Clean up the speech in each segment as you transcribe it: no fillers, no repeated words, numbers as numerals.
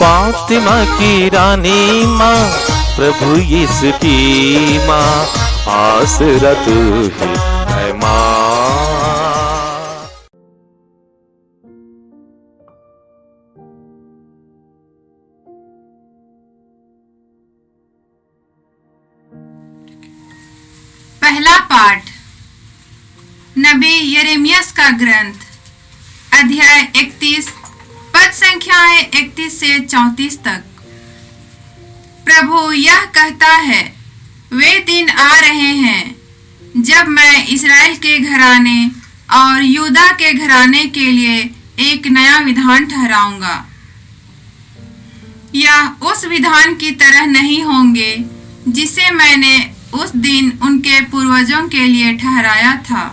फातिमा की रानी माँ, प्रभु यीशु की माँ, आसरा तू ही है माँ। पहला पाठ नबी यिर्मयाह का ग्रंथ, अध्याय 31, पद संख्याएं 31 से 34 तक। प्रभु यह कहता है, वे दिन आ रहे हैं जब मैं इस्राएल के घराने और यूदा के घराने के लिए एक नया विधान ठहराऊंगा। यह उस विधान की तरह नहीं होंगे जिसे मैंने उस दिन उनके पूर्वजों के लिए ठहराया था,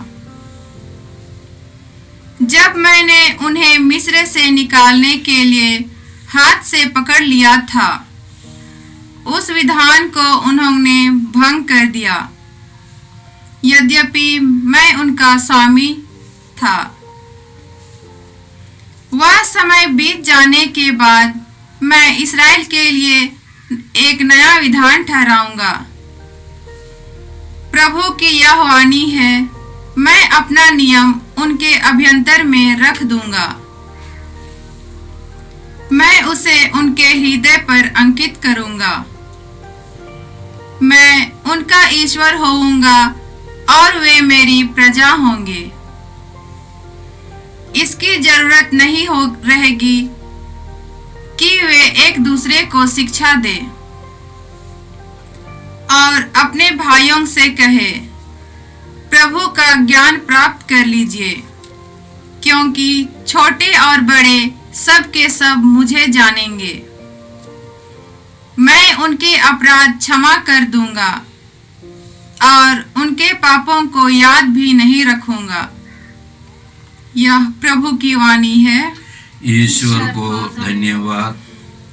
जब मैंने उन्हें मिस्र से निकालने के लिए हाथ से पकड़ लिया था। उस विधान को उन्होंने भंग कर दिया, यद्यपि मैं उनका स्वामी था। वह समय बीत जाने के बाद मैं इस्राएल के लिए एक नया विधान ठहराऊंगा। प्रभु की यह वाणी है, मैं अपना नियम उनके अभ्यंतर में रख दूंगा, मैं उसे उनके हृदय पर अंकित करूंगा। मैं उनका ईश्वर होऊंगा और वे मेरी प्रजा होंगे। इसकी जरूरत नहीं हो रहेगी कि वे एक दूसरे को शिक्षा दें और अपने भाइयों से कहे, प्रभु का ज्ञान प्राप्त कर लीजिए, क्योंकि छोटे और बड़े सब के सब मुझे जानेंगे। मैं उनके अपराध क्षमा कर दूंगा और उनके पापों को याद भी नहीं रखूंगा। यह प्रभु की वाणी है। ईश्वर को धन्यवाद।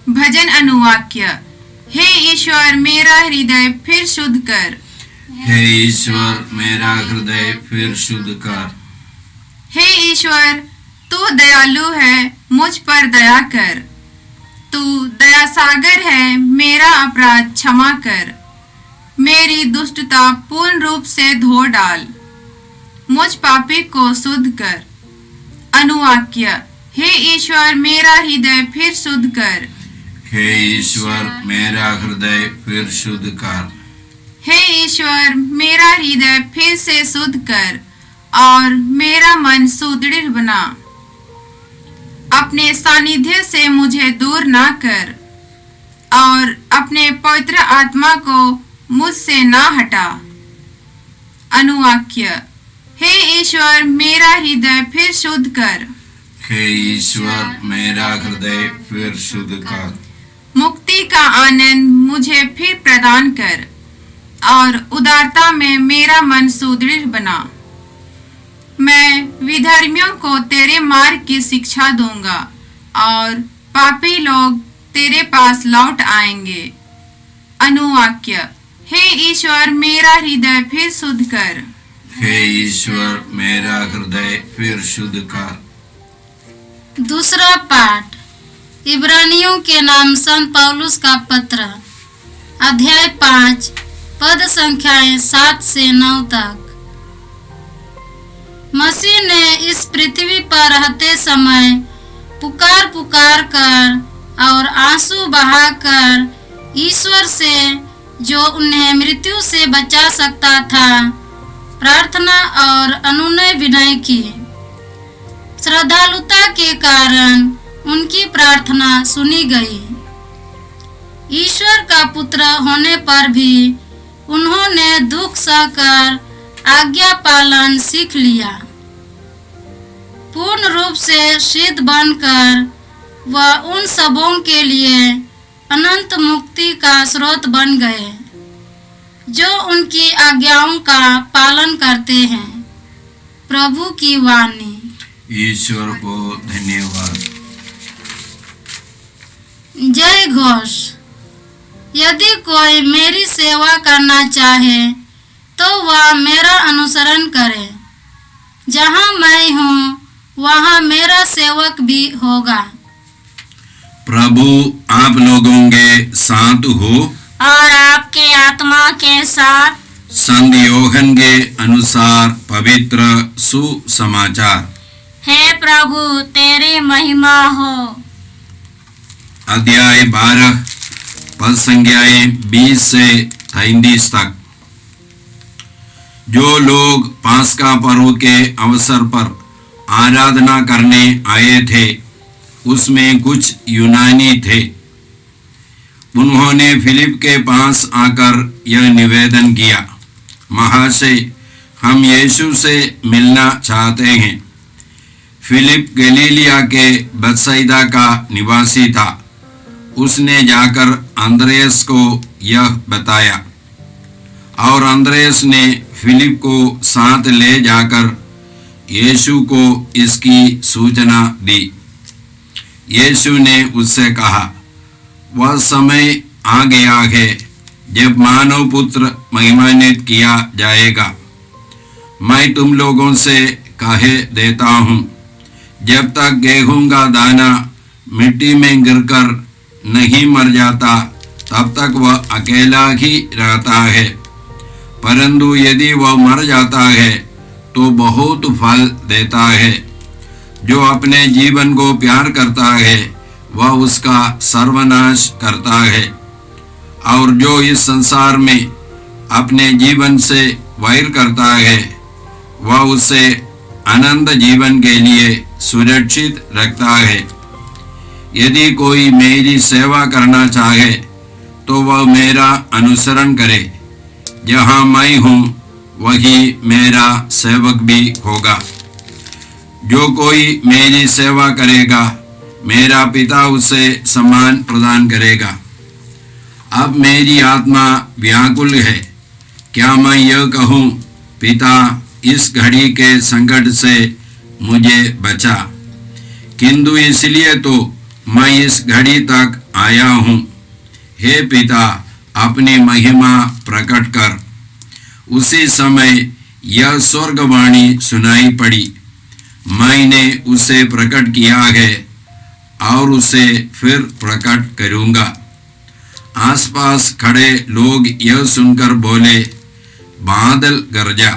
भजन अनुवाक्य। हे ईश्वर, मेरा हृदय फिर शुद्ध कर। हे ईश्वर, मेरा हृदय फिर शुद्ध कर। हे ईश्वर, तू दयालु है, मुझ पर दया कर। तू दया सागर है, मेरा अपराध क्षमा कर। मेरी दुष्टता पूर्ण रूप से धो डाल, मुझ पापी को शुद्ध कर। अनुवाक्य। हे ईश्वर, मेरा हृदय फिर शुद्ध कर। हे ईश्वर, मेरा हृदय फिर शुद्ध कर। हे ईश्वर, मेरा हृदय फिर से शुद्ध कर और मेरा मन सुदृढ़ बना। अपने सानिध्य से मुझे दूर ना कर और अपने पवित्र आत्मा को मुझसे ना हटा। अनुवाक्य। हे ईश्वर, मेरा हृदय फिर शुद्ध कर। हे ईश्वर, मेरा हृदय फिर शुद्ध कर। मुक्ति का आनंद मुझे फिर प्रदान कर और उदारता में मेरा मन सुदृढ़ बना। मैं विधर्मियों को तेरे मार्ग की शिक्षा दूंगा और पापी लोग तेरे पास लौट आएंगे। अनुवाक्य। हे ईश्वर, मेरा हृदय फिर शुद्ध कर। हे ईश्वर, मेरा हृदय फिर शुद्ध कर। दूसरा पाठ इब्रानियों के नाम संत पौलुस का पत्र, अध्याय 5, पद संख्याएं 7 से 9 तक। मसीह ने इस पृथ्वी पर रहते समय पुकार पुकार कर और आंसू बहाकर ईश्वर से, जो उन्हें मृत्यु से बचा सकता था, प्रार्थना और अनुनय विनय की। श्रद्धालुता के कारण उनकी प्रार्थना सुनी गई। ईश्वर का पुत्र होने पर भी उन्होंने दुख सहकर आज्ञा पालन सीख लिया। पूर्ण रूप से सिद्ध बनकर वह उन सबों के लिए अनंत मुक्ति का स्रोत बन गए जो उनकी आज्ञाओं का पालन करते हैं। प्रभु की वाणी। ईश्वर को धन्यवाद। जय घोष। यदि कोई मेरी सेवा करना चाहे तो वह मेरा अनुसरण करे। जहाँ मैं हूँ वहाँ मेरा सेवक भी होगा। प्रभु आप लोगों के साथ हो और आपके आत्मा के साथ। संत योहन के अनुसार पवित्र सुसमाचार। हे प्रभु तेरी महिमा हो। अध्याय 12 पद संख्याएं 20 से 33 तक। जो लोग पास्का पर्व के अवसर पर आराधना करने आए थे उसमें कुछ यूनानी थे। उन्होंने फिलिप के पास आकर यह निवेदन किया, महाशय, हम यीशु से मिलना चाहते हैं। फिलिप गलीलिया के बेथसाइदा का निवासी था। उसने जाकर अंद्रयास को यह बताया और अंद्रयास ने फिलिप को साथ ले जाकर यीशु को इसकी सूचना दी। यीशु ने उससे कहा, वह समय आ गया है जब मानव पुत्र महिमान्वित किया जाएगा। मैं तुम लोगों से कहे देता हूँ, जब तक गेहूं का दाना मिट्टी में गिरकर नहीं मर जाता तब तक वह अकेला ही रहता है, परंतु यदि वह मर जाता है तो बहुत फल देता है। जो अपने जीवन को प्यार करता है वह उसका सर्वनाश करता है, और जो इस संसार में अपने जीवन से वैर करता है वह उसे अनंत जीवन के लिए सुरक्षित रखता है। यदि कोई मेरी सेवा करना चाहे तो वह मेरा अनुसरण करे। जहाँ मैं हूँ वही मेरा सेवक भी होगा। जो कोई मेरी सेवा करेगा मेरा पिता उसे सम्मान प्रदान करेगा। अब मेरी आत्मा व्याकुल है। क्या मैं यह कहूँ, पिता, इस घड़ी के संकट से मुझे बचा, किंतु इसलिए तो मैं इस घड़ी तक आया हूँ। हे पिता, अपनी महिमा प्रकट कर। उसी समय यह स्वर्गवाणी सुनाई पड़ी, मैंने उसे प्रकट किया है और उसे फिर प्रकट करूँगा। आसपास खड़े लोग यह सुनकर बोले, बादल गरजा।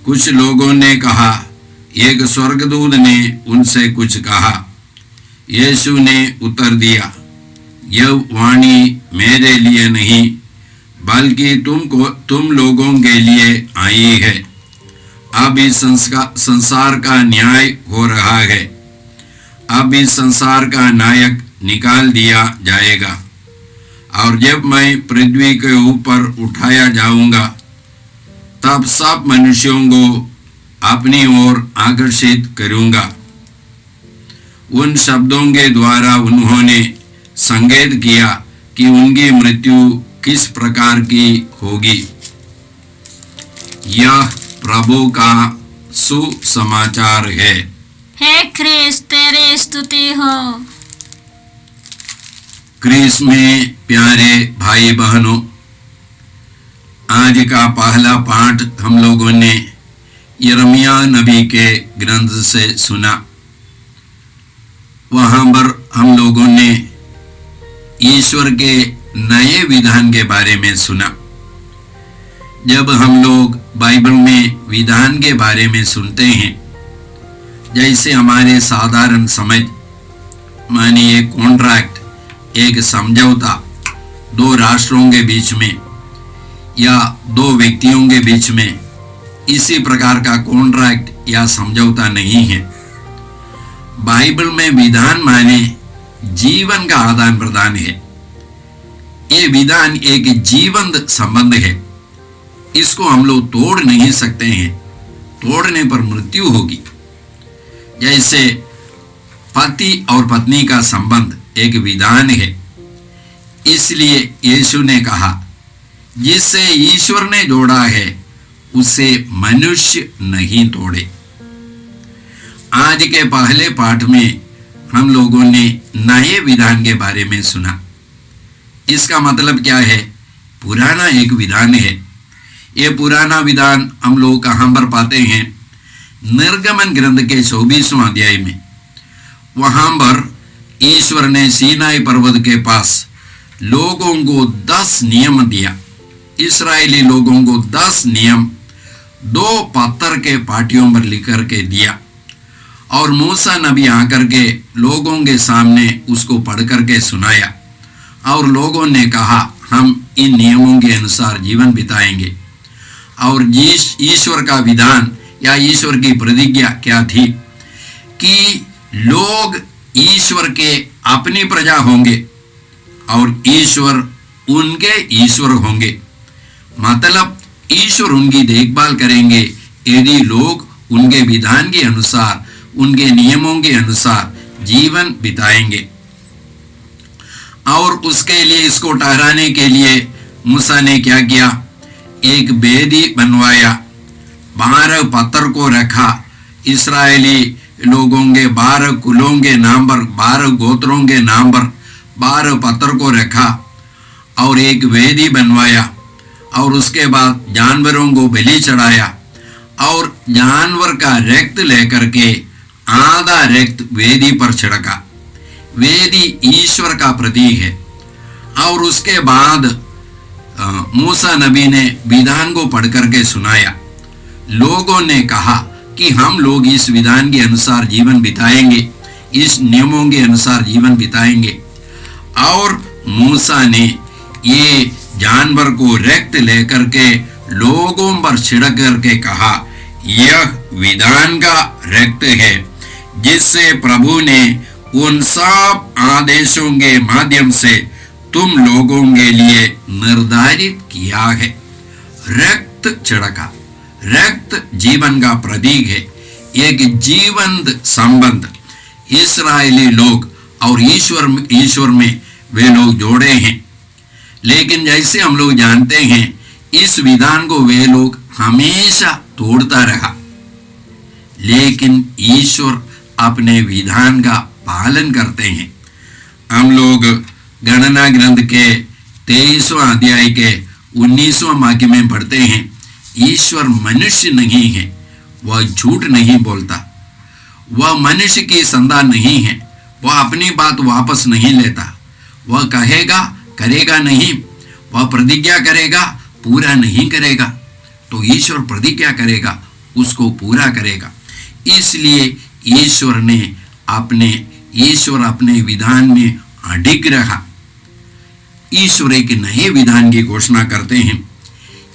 कुछ लोगों ने कहा, एक स्वर्गदूत ने उनसे कुछ कहा। यीशु ने उत्तर दिया, यह वाणी मेरे लिए नहीं बल्कि तुम लोगों के लिए आई है। अब इस संसार का न्याय हो रहा है। अब इस संसार का नायक निकाल दिया जाएगा, और जब मैं पृथ्वी के ऊपर उठाया जाऊंगा तब सब मनुष्यों को अपनी ओर आकर्षित करूंगा। उन शब्दों के द्वारा उन्होंने संकेत किया कि उनकी मृत्यु किस प्रकार की होगी। यह प्रभु का सुसमाचार है। हे ख्रीस्त तेरी स्तुति हो। क्रिस में प्यारे भाई बहनों, आज का पहला पाठ हम लोगों ने यिर्मयाह नबी के ग्रंथ से सुना। वहां पर हम लोगों ने ईश्वर के नए विधान के बारे में सुना। जब हम लोग बाइबल में विधान के बारे में सुनते हैं, जैसे हमारे साधारण समझ, मानिए कॉन्ट्रैक्ट, एक समझौता दो राष्ट्रों के बीच में या दो व्यक्तियों के बीच में, इसी प्रकार का कॉन्ट्रैक्ट या समझौता नहीं है। बाइबल में विधान माने जीवन का आदान प्रदान है। ये विधान एक जीवंत संबंध है। इसको हम लोग तोड़ नहीं सकते हैं, तोड़ने पर मृत्यु होगी। जैसे पति और पत्नी का संबंध एक विधान है, इसलिए यीशु ने कहा, जिससे ईश्वर ने जोड़ा है उसे मनुष्य नहीं तोड़े। आज के पहले पाठ में हम लोगों ने नए विधान के बारे में सुना। इसका मतलब क्या है? पुराना एक विधान है। ये पुराना विधान हम लोग कहाँ पर पाते हैं? निर्गमन ग्रंथ के 24वां अध्याय में। वहां पर ईश्वर ने सीनाई पर्वत के पास लोगों को 10 नियम दिया। इस्राएली लोगों को 10 नियम 2 पत्थर के पाटियों पर लिख करके दिया, और मूसा नबी आकर के लोगों के सामने उसको पढ़ करके सुनाया, और लोगों ने कहा हम इन नियमों के अनुसार जीवन बिताएंगे। और ईश्वर का विधान या ईश्वर की प्रतिज्ञा क्या थी कि लोग ईश्वर के अपनी प्रजा होंगे और ईश्वर उनके ईश्वर होंगे। मतलब ईश्वर उनकी देखभाल करेंगे यदि लोग उनके विधान के अनुसार, उनके नियमों के अनुसार जीवन बिताएंगे। और उसके लिए, इसको ठहराने के लिए मूसा ने क्या किया, एक वेदी बनवाया, 12 पत्थर को रखा, इस्राएली लोगों के 12 कुलों के नाम पर, 12 गोत्रों के नाम पर 12 पत्थर को रखा और एक वेदी बनवाया, और उसके बाद जानवरों को बलि चढ़ाया, और जानवर का रक्त लेकर के आधा रक्त वेदी पर छिड़का। वेदी ईश्वर का प्रतीक है। और उसके बाद मूसा नबी ने विधान को पढ़ करके सुनाया। लोगों ने कहा कि हम लोग इस विधान के अनुसार जीवन बिताएंगे, इस नियमों के अनुसार जीवन बिताएंगे। और मूसा ने ये जानवर को रक्त लेकर के लोगों पर छिड़क करके कहा, यह विधान का रक्त है जिससे प्रभु ने उन सब आदेशों के माध्यम से तुम लोगों के लिए निर्धारित किया है। रक्त छिड़का। रक्त जीवन का प्रतीक है, एक जीवंत संबंध इस्राएली लोग और ईश्वर में वे लोग जोड़े हैं। लेकिन जैसे हम लोग जानते हैं, इस विधान को वे लोग हमेशा तोड़ता रहा, लेकिन ईश्वर अपने विधान का पालन करते हैं। हम लोग गणना ग्रंथ के 23वां अध्याय के 19वां वाक्य में पढ़ते हैं, ईश्वर मनुष्य नहीं है, वह झूठ नहीं बोलता, वह मनुष्य की संतान नहीं है, वह अपनी बात वापस नहीं लेता, वह कहेगा करेगा नहीं, वह प्रतिज्ञा करेगा पूरा नहीं करेगा। तो ईश्वर प्रतिज्ञा करेगा, उसको पूरा करेगा। इसलिए ईश्वर अपने विधान में अडिग रहा। ईश्वर एक नए विधान की घोषणा करते हैं।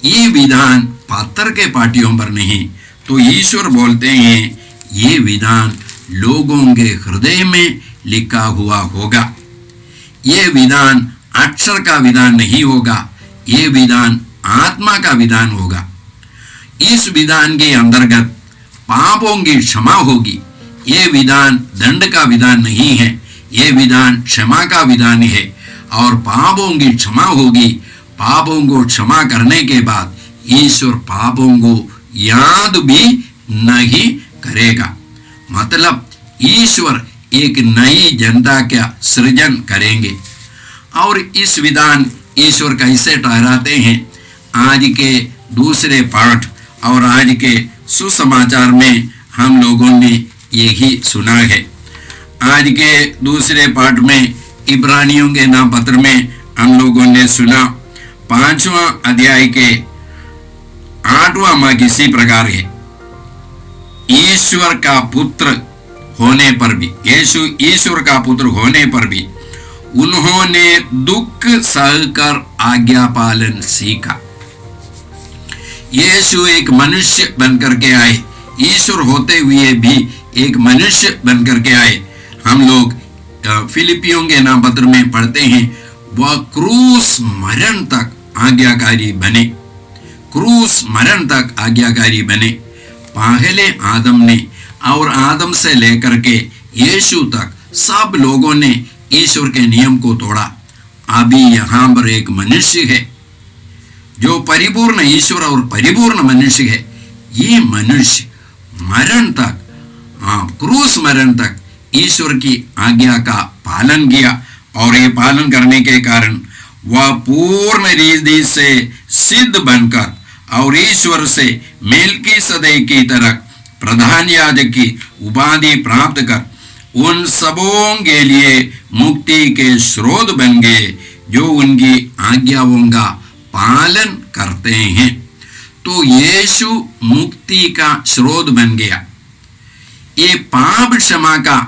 ये विधान पत्थर के पाटियों पर नहीं, तो ईश्वर बोलते हैं ये विधान लोगों के हृदय में लिखा हुआ होगा। ये विधान अक्षर का विधान नहीं होगा, ये विधान आत्मा का विधान होगा। इस विधान के अंतर्गत पापों की क्षमा होगी। ये विधान दंड का विधान नहीं है, ये विधान क्षमा का विधान है। और पापों की क्षमा होगी। पापों को क्षमा करने के बाद ईश्वर पापों को याद भी नहीं करेगा। मतलब ईश्वर एक नई जनता का सृजन करेंगे। और इस विधान ईश्वर कैसे ठहराते हैं, आज के दूसरे पाठ और आज के सुसमाचार में हम लोगों ने यही सुना है। आज के दूसरे पाठ में इब्रानियों के नाम पत्र में हम लोगों ने सुना 5वां अध्याय के 8वां वाक्य इसी प्रकार है, ईश्वर का पुत्र होने पर भी, यीशु ईश्वर का पुत्र होने पर भी उन्होंने दुख सहकर आज्ञा पालन सीखा। यीशु एक मनुष्य बनकर के आए, ईश्वर होते हुए भी एक मनुष्य बनकर के आए। हम लोग फिलिपियों के नाम पत्र में पढ़ते हैं, वह क्रूस मरण तक आज्ञाकारी बने, क्रूस मरण तक आज्ञाकारी बने। पहले आदम ने और आदम से लेकर के यीशु तक सब लोगों ने ईश्वर के नियम को तोड़ा। अभी यहाँ पर एक मनुष्य है जो परिपूर्ण ईश्वर और परिपूर्ण मनुष्य है। ये मनुष्य मरण तक, क्रूस मरण तक ईश्वर की आज्ञा का पालन किया, और ये पालन करने के कारण वह पूर्ण रीति से सिद्ध बनकर और ईश्वर से मेलकीसदेक की तरह प्रधान याजक की उपाधि प्राप्त कर उन सबों के लिए मुक्ति के स्रोत बन गए जो उनकी आज्ञाओं का पालन करते हैं। तो यीशु मुक्ति का स्रोत बन गया। ये पाप क्षमा का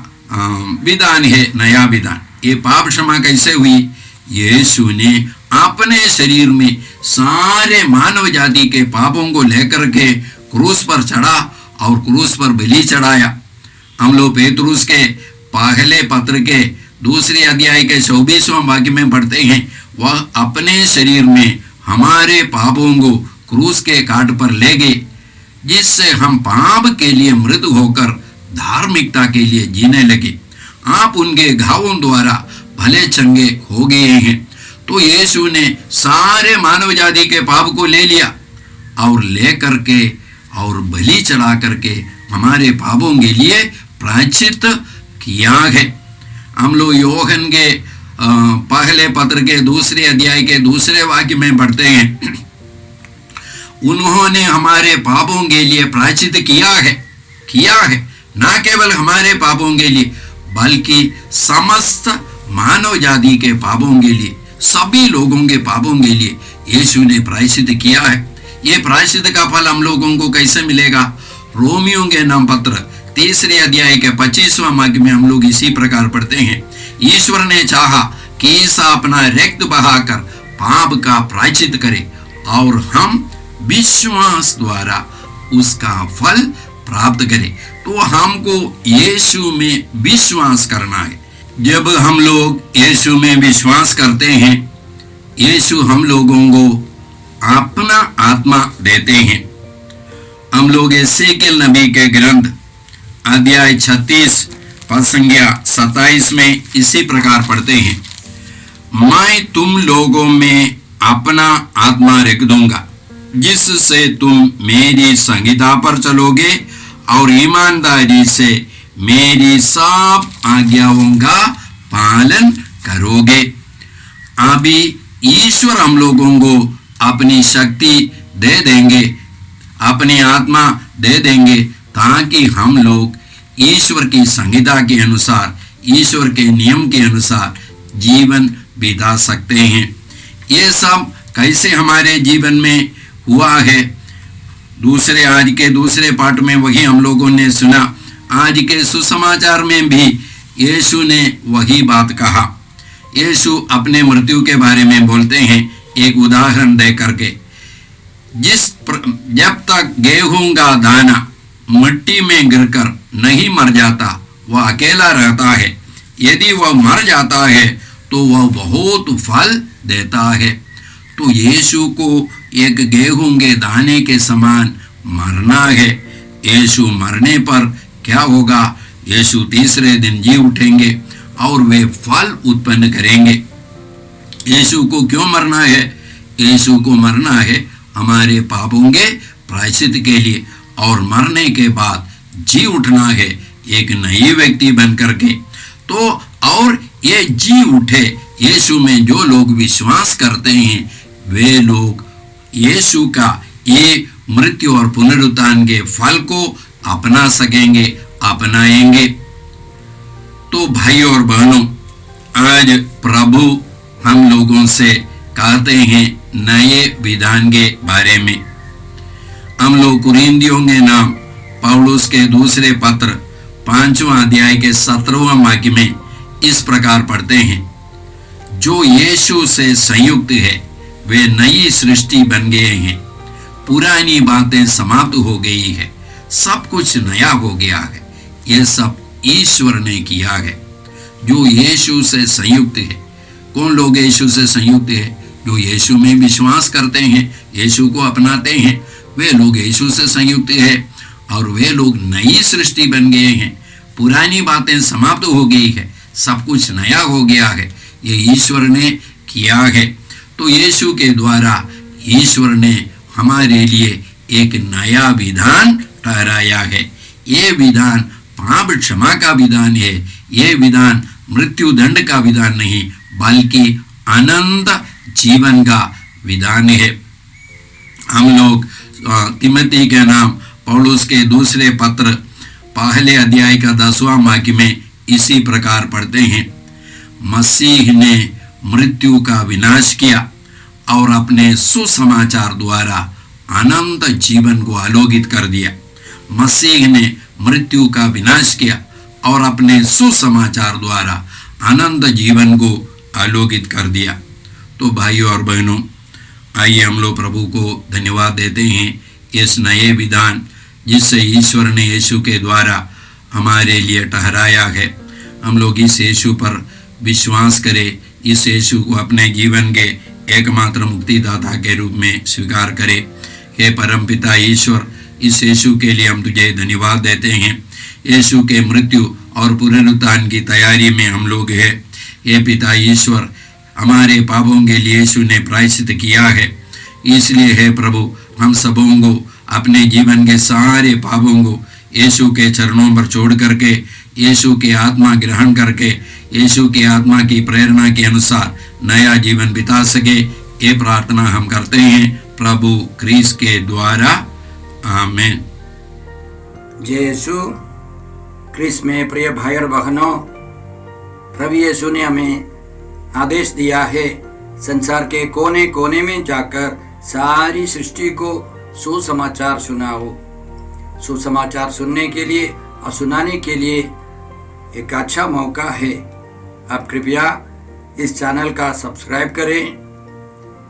विधान है, नया विधान। ये पाप क्षमा कैसे हुई? यीशु ने अपने शरीर में सारे मानव जाति के पापों को लेकर के क्रूस पर चढ़ा और क्रूस पर बलि चढ़ाया। हम लोग पेतरुस के पहले पत्र के दूसरे अध्याय के 24वां वाक्य में पढ़ते हैं, वह अपने शरीर में हमारे पापों को क्रूस के काट पर ले गए, जिससे हम पाप के लिए मृत्यु होकर धार्मिकता के लिए जीने लगे। आप उनके घावों द्वारा भले चंगे हो गए हैं। तो यीशु ने सारे मानव जाति के पाप को ले लिया और ले करके और बलि चढ़ा करके हमारे पापों के लिए प्रायश्चित किया है। हम लोग योहन के पहले पत्र के दूसरे अध्याय के दूसरे वाक्य में पढ़ते हैं, उन्होंने हमारे पापों के लिए प्रायश्चित किया है, ना केवल हमारे पापों के लिए बल्कि समस्त मानव जाति के पापों के लिए, सभी लोगों के पापों के लिए यीशु ने प्रायश्चित किया है। ये प्रायश्चित का फल हम लोगों को कैसे मिलेगा? रोमियों के नाम पत्र तीसरे अध्याय के 25वां वाक्य में हम लोग इसी प्रकार पढ़ते हैं, ईश्वर ने चाहा कि ईसा अपना रक्त बहाकर पाप का प्रायश्चित करे और हम विश्वास द्वारा उसका फल प्राप्त करें। तो हमको यीशु में विश्वास करना है। जब हम लोग यीशु में विश्वास करते हैं, यीशु हम लोगों को अपना आत्मा देते हैं। हम लोग एसेकिएल नबी के ग्रंथ अध्याय 36 पद संख्या 27 में इसी प्रकार पढ़ते हैं, मैं तुम लोगों में अपना आत्मा रख दूंगा, जिससे तुम मेरी संहिता पर चलोगे और ईमानदारी से मेरी सब आज्ञाओं का पालन करोगे। अभी ईश्वर हम लोगों को अपनी शक्ति दे देंगे, अपनी आत्मा दे देंगे, ताकि हम लोग ईश्वर की संहिता के अनुसार, ईश्वर के नियम के अनुसार जीवन बिता सकते हैं। ये सब कैसे हमारे जीवन में हुआ है? आज के दूसरे पाठ में वही हम लोगों ने सुना। आज के सुसमाचार में भी यीशु ने वही बात कहा। यीशु अपने मृत्यु के बारे में बोलते हैं एक उदाहरण दे करके, जब तक गेहूं का दाना मिट्टी में गिरकर नहीं मर जाता, वह अकेला रहता है। यदि वह मर जाता है तो वह बहुत फल देता है। तो यीशु को एक गेहूं के दाने के समान मरना है। यीशु मरने पर क्या होगा? यीशु तीसरे दिन जी उठेंगे और वे फल उत्पन्न करेंगे। यीशु को क्यों मरना है? यीशु को मरना है हमारे पापों के प्रायश्चित के लिए, और मरने के बाद जी उठना है एक नई व्यक्ति बन करके। तो और ये जी उठे यीशु में जो लोग विश्वास करते हैं, वे लोग यीशु का ये मृत्यु और पुनरुत्थान के फल को अपना सकेंगे, अपनाएंगे। तो भाई और बहनों, आज प्रभु हम लोगों से कहते हैं नए विधान के बारे में। हम लोग कुरिन्थियों के नाम पौलुस के दूसरे पत्र 5वां अध्याय के 17वां वाक्य में इस प्रकार पढ़ते हैं, जो यीशु से संयुक्त है वे नई सृष्टि बन गए हैं, पुरानी बातें समाप्त हो गई है, सब कुछ नया हो गया है। यह सब ईश्वर ने किया है। जो यीशु से संयुक्त है, कौन लोग यीशु से संयुक्त है? जो यीशु में विश्वास करते हैं, यीशु को अपनाते हैं, वे लोग यीशु से संयुक्त है और वे लोग नई सृष्टि बन गए हैं। पुरानी बातें समाप्त हो गई है, सब कुछ नया हो गया है। ये ईश्वर ने किया है। तो यीशु के द्वारा ईश्वर ने हमारे लिए एक नया विधान ठहराया है। ये विधान पाप क्षमा का विधान है। ये विधान मृत्यु दंड का विधान नहीं, बल्कि अनंत जीवन का विधान है। हम लोग तिमोथी के नाम पौलुस के दूसरे पत्र पहले अध्याय का 10वां वाक्य में इसी प्रकार पढ़ते हैं, मसीह ने मृत्यु का विनाश किया और अपने सुसमाचार द्वारा अनंत जीवन को आलोकित कर दिया। मसीह ने मृत्यु का विनाश किया और अपने सुसमाचार द्वारा अनंत जीवन को आलोकित कर दिया। तो भाइयों और बहनों, आइए हम लोग प्रभु को धन्यवाद देते हैं इस नए विधान जिससे ईश्वर ने यीशु के द्वारा हमारे लिए ठहराया है। हम लोग इस यीशु पर विश्वास करें, इस यीशु को अपने जीवन के एकमात्र मुक्तिदाता के रूप में स्वीकार करें। हे परमपिता ईश्वर, इस यीशु के लिए हम तुझे धन्यवाद देते हैं। यीशु के मृत्यु और पुनरुत्थान की तैयारी में हम लोग हैं। हे पिता ईश्वर, हमारे पापों के लिए यीशु ने प्रायश्चित किया है, इसलिए हे प्रभु, हम सबों को अपने जीवन के सारे पापों को यीशु के चरणों पर छोड़ करके यीशु की आत्मा ग्रहण करके यीशु की आत्मा की प्रेरणा के अनुसार नया जीवन बिता सके, ये प्रार्थना हम करते हैं प्रभु क्रिस्त के द्वारा, आमीन। जय यीशु क्रिस्त में प्रिय भाई और बहनों, प्रभु यीशु ने हमें आदेश दिया है संसार के कोने कोने में जाकर सारी सृष्टि को सुसमाचार सुनाओ। सुसमाचार सुनने के लिए और सुनाने के लिए एक अच्छा मौका है। आप कृपया इस चैनल का सब्सक्राइब करें,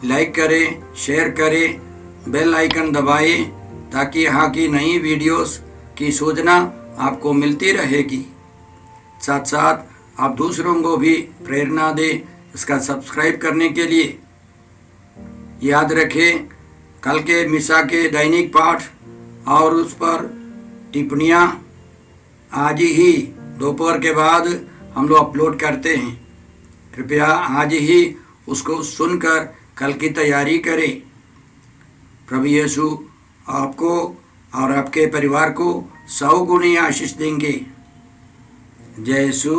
लाइक करें, शेयर करें, बेल आइकन दबाएं ताकि यहाँ की नई वीडियोस की सूचना आपको मिलती रहेगी। साथ साथ आप दूसरों को भी प्रेरणा दें इसका सब्सक्राइब करने के लिए। याद रखें, कल के मिसा के दैनिक पाठ और उस पर टिप्पणियाँ आज ही दोपहर के बाद हम लोग अपलोड करते हैं। कृपया आज ही उसको सुनकर कल की तैयारी करें। प्रभु यीशु आपको और आपके परिवार को 100 गुनी आशीष देंगे। जय यीशु।